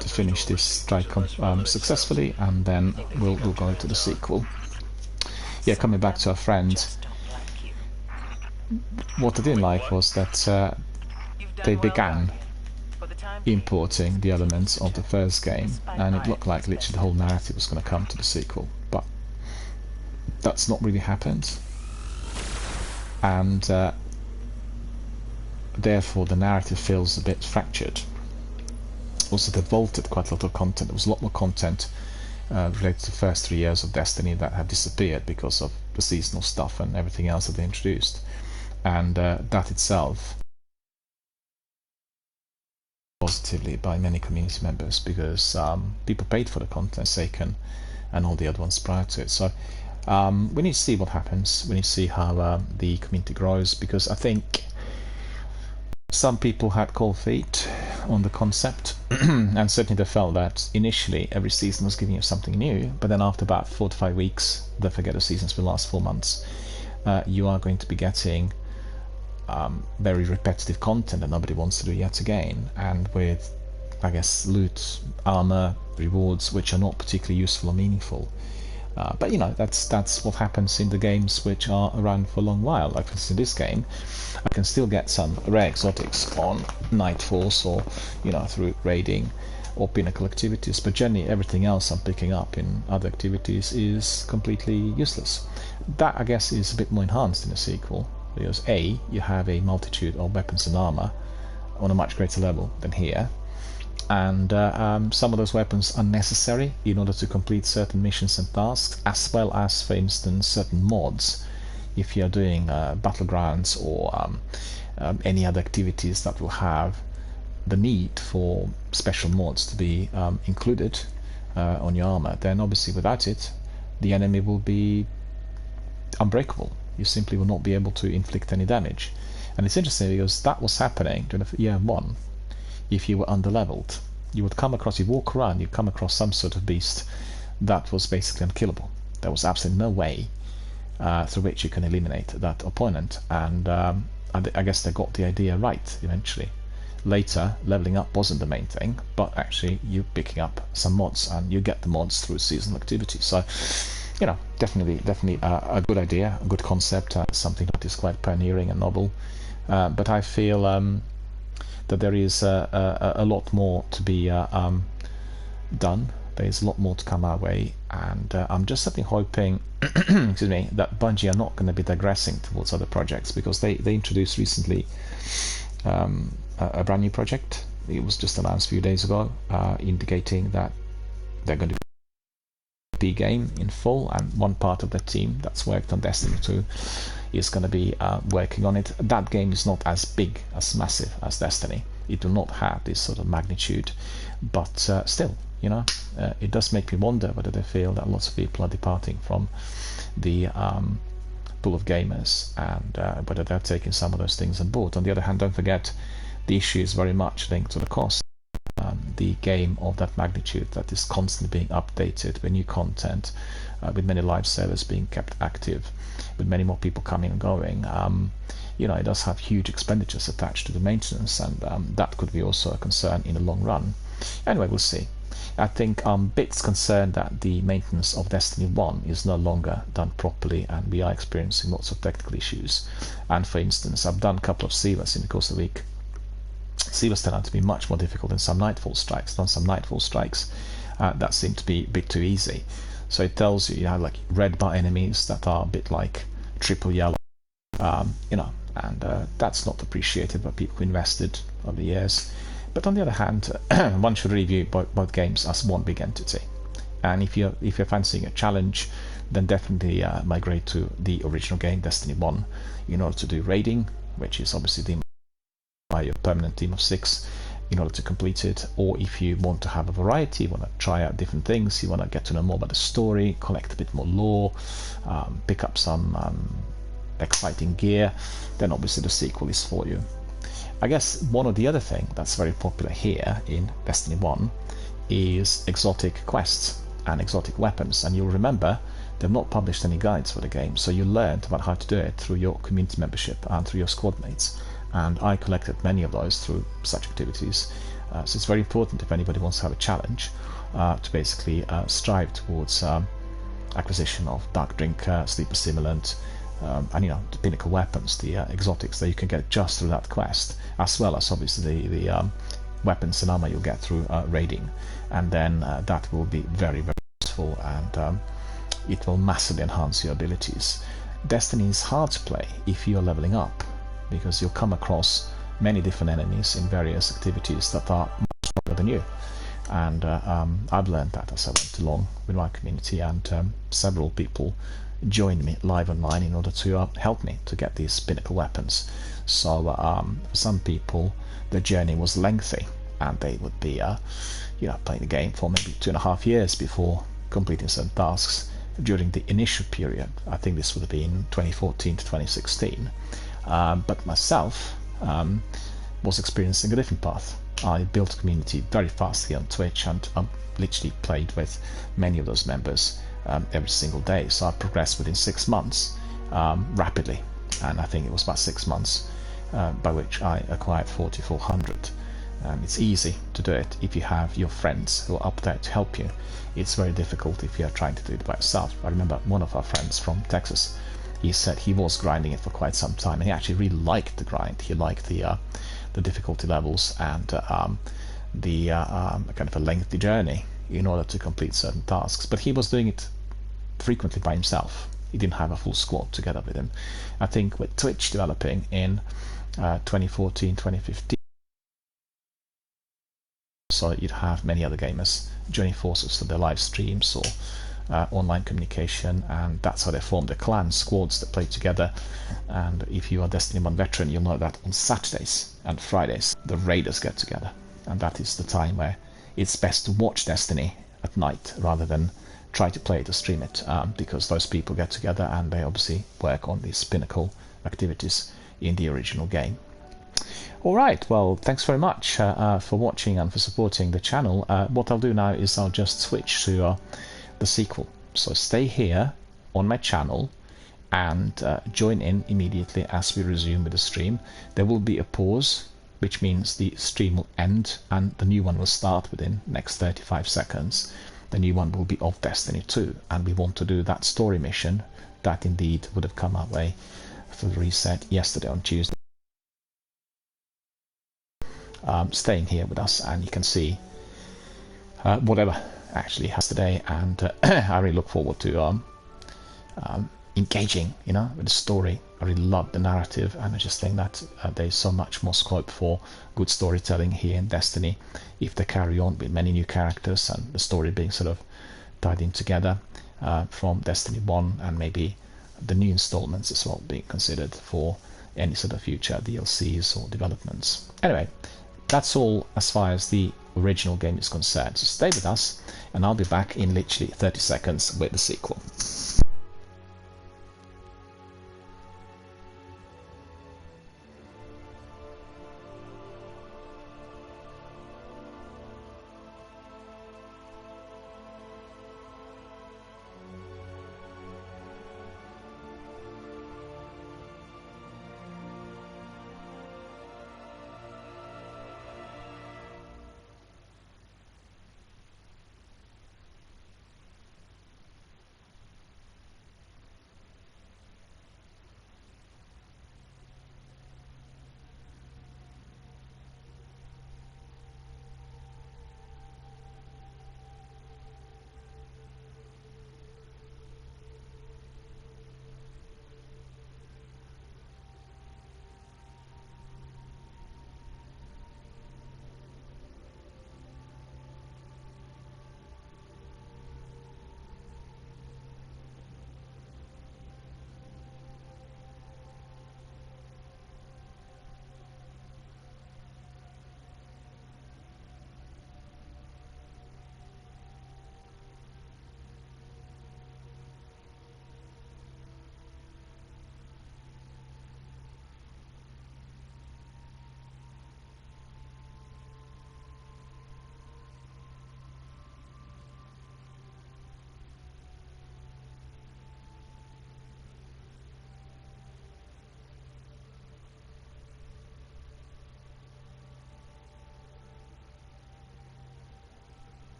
Speaker 1: to finish this strike successfully, and then we'll go into the sequel. Yeah, coming back to our friend, what I didn't like was that they began importing the elements of the first game, and it looked like literally the whole narrative was going to come to the sequel, but that's not really happened, and therefore the narrative feels a bit fractured. Also, they vaulted quite a lot of content. There was a lot more content related to the first 3 years of Destiny that have disappeared because of the seasonal stuff and everything else that they introduced, and that itself positively by many community members, because people paid for the content sake and all the other ones prior to it. So we need to see what happens. We need to see how the community grows, because I think some people had cold feet on the concept and certainly they felt that initially every season was giving you something new, but then after about 4 to 5 weeks, don't forget the seasons will last 4 months, you are going to be getting very repetitive content that nobody wants to do yet again, and with, I guess, loot, armor, rewards which are not particularly useful or meaningful. But you know, that's what happens in the games which are around for a long while. Like for instance, in this game, I can still get some rare exotics on Nightforce, or you know, through raiding or pinnacle activities, but generally everything else I'm picking up in other activities is completely useless. That, I guess, is a bit more enhanced in the sequel, because A, you have a multitude of weapons and armor on a much greater level than here, and some of those weapons are necessary in order to complete certain missions and tasks, as well as, for instance, certain mods. If you're doing battlegrounds or any other activities that will have the need for special mods to be included on your armor, then obviously without it the enemy will be unbreakable. You simply will not be able to inflict any damage. And it's interesting because that was happening during year 1. If you were underleveled, you would come across, you walk around, you come across some sort of beast that was basically unkillable. There was absolutely no way through which you can eliminate that opponent, and I guess they got the idea right eventually. Later, leveling up wasn't the main thing, but actually you picking up some mods, and you get the mods through seasonal activity. So, you know, definitely a good idea, a good concept, something that is quite pioneering and novel. But I feel that there is a lot more to be done. There is a lot more to come our way, and I'm just certainly hoping excuse me, that Bungie are not going to be digressing towards other projects, because they introduced recently a brand new project. It was just announced a few days ago, indicating that they're going to be game in full, and one part of the team that's worked on Destiny 2 is going to be working on it. That game is not as big, as massive as Destiny. It will not have this sort of magnitude, but still, you know, it does make me wonder whether they feel that lots of people are departing from the pool of gamers, and whether they're taking some of those things on board. On the other hand, don't forget, the issue is very much linked to the cost. The game of that magnitude that is constantly being updated with new content, with many live servers being kept active, with many more people coming and going, you know, it does have huge expenditures attached to the maintenance, and that could be also a concern in the long run. Anyway, we'll see. I think I'm a bit concerned that the maintenance of Destiny 1 is no longer done properly, and we are experiencing lots of technical issues. And for instance, I've done a couple of Sivas in the course of the week. Sivas turned out to be much more difficult than some Nightfall strikes. Done some Nightfall strikes that seem to be a bit too easy. So it tells you, you have like red bar enemies that are a bit like triple yellow, you know, and that's not appreciated by people who invested over the years. But on the other hand, one should review both games as one big entity. And if you're fancying a challenge, then definitely migrate to the original game, Destiny 1, in order to do raiding, which is obviously the by your permanent team of 6 in order to complete it. Or if you want to have a variety, you want to try out different things, you want to get to know more about the story, collect a bit more lore, pick up some exciting gear, then obviously the sequel is for you. I guess one or the other thing that's very popular here in Destiny 1 is exotic quests and exotic weapons, and you'll remember they've not published any guides for the game, so you learned about how to do it through your community membership and through your squad mates. And I collected many of those through such activities. So it's very important, if anybody wants to have a challenge, to basically strive towards acquisition of Dark Drink, Sleeper Simulant, and you know, the pinnacle weapons, the exotics that you can get just through that quest, as well as obviously the weapons and armor you'll get through raiding. And then that will be very, very useful, and it will massively enhance your abilities. Destiny is hard to play if you're leveling up, because you'll come across many different enemies in various activities that are much stronger than you. And I've learned that as I went along with my community, and several people joined me live online in order to help me to get these pinnacle weapons. So for some people the journey was lengthy, and they would be you know, playing the game for maybe 2.5 years before completing certain tasks during the initial period. I think this would have been 2014 to 2016. But myself was experiencing a different path. I built a community very fast here on Twitch, and literally played with many of those members every single day. So I progressed within 6 months rapidly, and I think it was about 6 months by which I acquired 4400. It's easy to do it if you have your friends who are up there to help you. It's very difficult if you're trying to do it by yourself. I remember one of our friends from Texas, he said he was grinding it for quite some time, and he actually really liked the grind. He liked the difficulty levels and the kind of a lengthy journey in order to complete certain tasks. But he was doing it frequently by himself. He didn't have a full squad together with him. I think with Twitch developing in 2014, 2015, So you'd have many other gamers joining forces for their live streams or online communication, and that's how they form the clan squads that play together. And if you are Destiny 1 veteran, you'll know that on Saturdays and Fridays the raiders get together, and that is the time where it's best to watch Destiny at night rather than try to play it or stream it, because those people get together and they obviously work on these pinnacle activities in the original game. Alright, well, thanks very much for watching and for supporting the channel. What I'll do now is I'll just switch to the sequel. So stay here on my channel and join in immediately as we resume with the stream. There will be a pause, which means the stream will end and the new one will start within the next 35 seconds. The new one will be of Destiny 2, and we want to do that story mission that indeed would have come our way for the reset yesterday on Tuesday. Staying here with us, and you can see whatever actually has today, and I really look forward to engaging, you know, with the story. I really love the narrative, and I just think that there's so much more scope for good storytelling here in Destiny if they carry on with many new characters and the story being sort of tied in together from Destiny 1, and maybe the new installments as well being considered for any sort of future DLCs or developments. Anyway, that's all as far as the original game is concerned. So stay with us, and I'll be back in literally 30 seconds with the sequel.